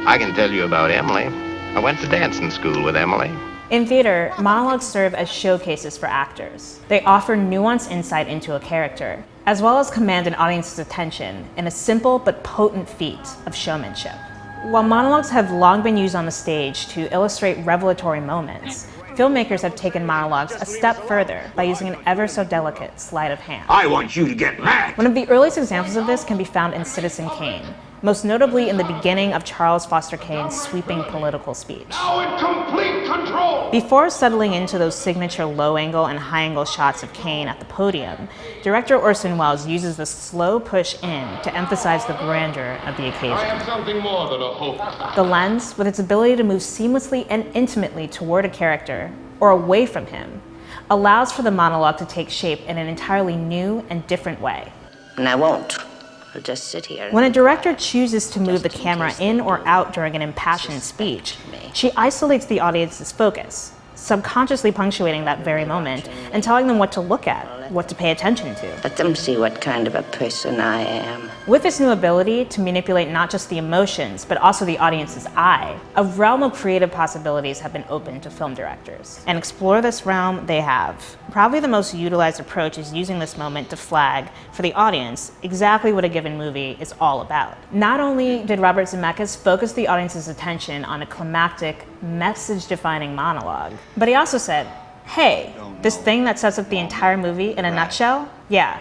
I can tell you about Emily. I went to dancing school with Emily. In theater, monologues serve as showcases for actors. They offer nuanced insight into a character, as well as command an audience's attention in a simple but potent feat of showmanship. While monologues have long been used on the stage to illustrate revelatory moments, filmmakers have taken monologues a step further by using an ever so delicate sleight of hand. I want you to get mad! One of the earliest examples of this can be found in Citizen Kane, most notably in the beginning of Charles Foster Kane's sweeping political speech. Now in complete control! Before settling into those signature low-angle and high-angle shots of Kane at the podium, director Orson Welles uses the slow push in to emphasize the grandeur of the occasion. I have something more than a hope. The lens, with its ability to move seamlessly and intimately toward a character, or away from him, allows for the monologue to take shape in an entirely new and different way. And I won't. I'll just sit here. When a director chooses to move the camera in or out during an impassioned speech, she isolates the audience's focus, subconsciously punctuating that very moment and telling them what to look at, what to pay attention to. Let them see what kind of a person I am. With this new ability to manipulate not just the emotions, but also the audience's eye, a realm of creative possibilities have been opened to film directors. And explore this realm they have. Probably the most utilized approach is using this moment to flag for the audience exactly what a given movie is all about. Not only did Robert Zemeckis focus the audience's attention on a climactic, message-defining monologue, but he also said, hey, this thing that sets up the entire movie in a nutshell, yeah,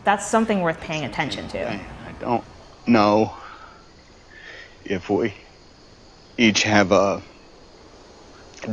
that's something worth paying attention to. I don't know if we each have a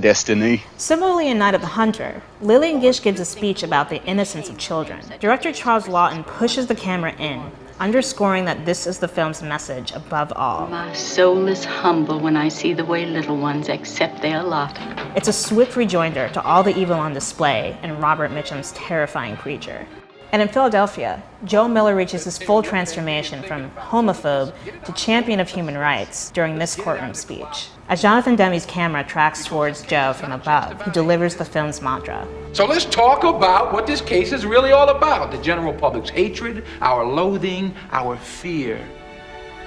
destiny. Similarly in Night of the Hunter, Lillian Gish gives a speech about the innocence of children. Director Charles Lawton pushes the camera in, underscoring that this is the film's message above all. My soul is humble when I see the way little ones accept their lot. It's a swift rejoinder to all the evil on display in Robert Mitchum's terrifying creature. And in Philadelphia, Joe Miller reaches his full transformation from homophobe to champion of human rights during this courtroom speech. As Jonathan Demme's camera tracks towards Joe from above, he delivers the film's mantra. So let's talk about what this case is really all about. The general public's hatred, our loathing, our fear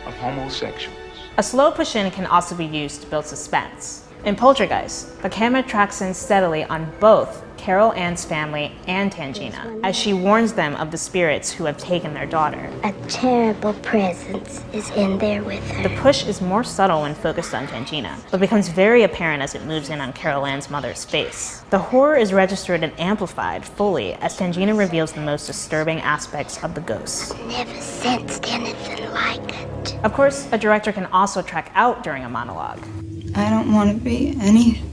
of homosexuals. A slow push-in can also be used to build suspense. In Poltergeist, the camera tracks in steadily on both Carol Ann's family and Tangina, as she warns them of the spirits who have taken their daughter. A terrible presence is in there with her. The push is more subtle when focused on Tangina, but becomes very apparent as it moves in on Carol Ann's mother's face. The horror is registered and amplified fully as Tangina reveals the most disturbing aspects of the ghosts. Never sensed anything like it. Of course, a director can also track out during a monologue. I don't want to be anything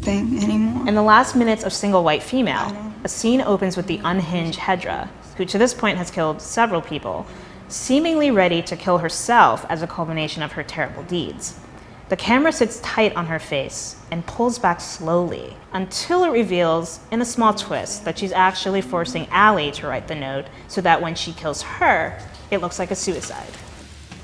anymore. In the last minutes of Single White Female, a scene opens with the unhinged Hedra, who to this point has killed several people, seemingly ready to kill herself as a culmination of her terrible deeds. The camera sits tight on her face and pulls back slowly until it reveals, in a small twist, that she's actually forcing Allie to write the note so that when she kills her, it looks like a suicide.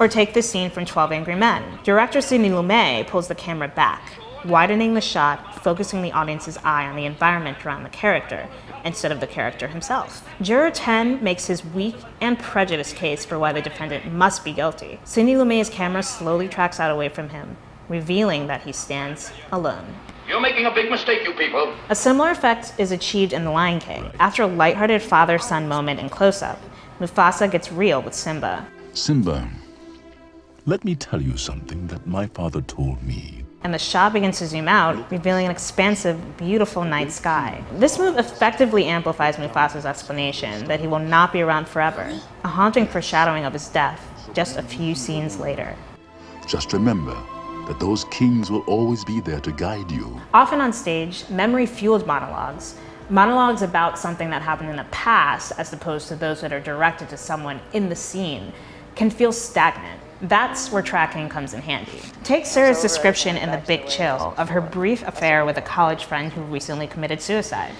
Or take this scene from 12 Angry Men. Director Sidney Lumet pulls the camera back, widening the shot, focusing the audience's eye on the environment around the character, instead of the character himself. Juror 10 makes his weak and prejudiced case for why the defendant must be guilty. Sidney Lumet's camera slowly tracks out away from him, revealing that he stands alone. You're making a big mistake, you people. A similar effect is achieved in The Lion King. After a lighthearted father-son moment in close-up, Mufasa gets real with Simba. Simba, let me tell you something that my father told me. And the shot begins to zoom out, revealing an expansive, beautiful night sky. This move effectively amplifies Mufasa's explanation that he will not be around forever, a haunting foreshadowing of his death just a few scenes later. Just remember that those kings will always be there to guide you. Often on stage, memory-fueled monologues about something that happened in the past, as opposed to those that are directed to someone in the scene, can feel stagnant. That's where tracking comes in handy. Take Sarah's description in The Big Chill of her brief affair with a college friend who recently committed suicide.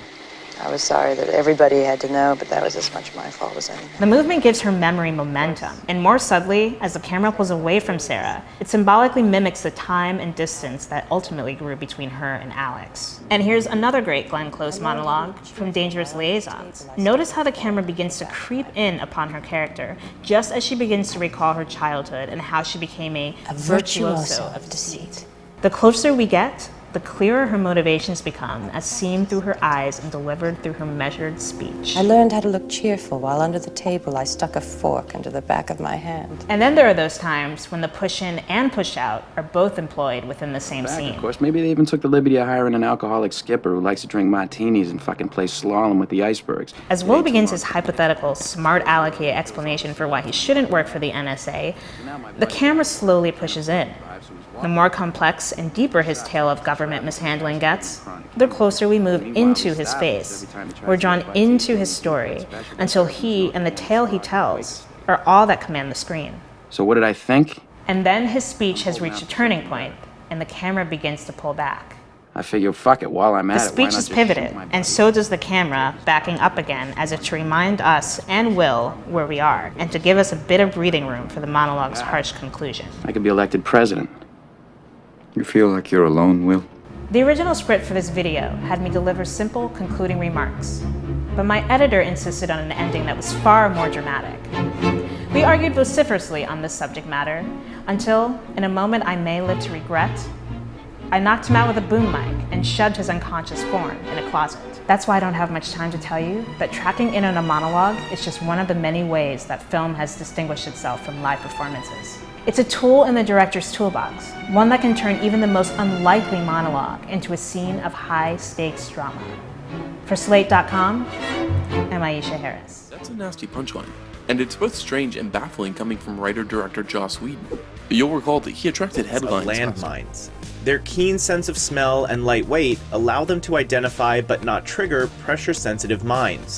I was sorry that everybody had to know, but that was as much my fault as anything. The movement gives her memory momentum, and more subtly, as the camera pulls away from Sarah, it symbolically mimics the time and distance that ultimately grew between her and Alex. And here's another great Glenn Close monologue from Dangerous Liaisons. Notice how the camera begins to creep in upon her character, just as she begins to recall her childhood and how she became a virtuoso of deceit. The closer we get, the clearer her motivations become, as seen through her eyes and delivered through her measured speech. I learned how to look cheerful while under the table I stuck a fork into the back of my hand. And then there are those times when the push-in and push-out are both employed within the same scene. Of course, maybe they even took the liberty of hiring an alcoholic skipper who likes to drink martinis and fucking play slalom with the icebergs. As Will begins his hypothetical, smart alecky explanation for why he shouldn't work for the NSA, the camera slowly pushes in. The more complex and deeper his tale of government mishandling gets, the closer we move into his face. We're drawn into his story until he and the tale he tells are all that command the screen. So what did I think? And then his speech has reached a turning point, and the camera begins to pull back. I figure, fuck it, while I'm at The it, why speech not is just pivoted, shoot my and so does the camera, backing up again as if to remind us and Will where we are, and to give us a bit of breathing room for the monologue's harsh conclusion. I could be elected president. You feel like you're alone, Will? The original script for this video had me deliver simple, concluding remarks, but my editor insisted on an ending that was far more dramatic. We argued vociferously on this subject matter, until, in a moment I may live to regret, I knocked him out with a boom mic and shoved his unconscious form in a closet. That's why I don't have much time to tell you that tracking in on a monologue is just one of the many ways that film has distinguished itself from live performances. It's a tool in the director's toolbox, one that can turn even the most unlikely monologue into a scene of high-stakes drama. For Slate.com, I'm Aisha Harris. That's a nasty punchline, and it's both strange and baffling coming from writer-director Joss Whedon. You'll recall that he attracted headlines. Landmines. Their keen sense of smell and light weight allow them to identify but not trigger pressure-sensitive mines.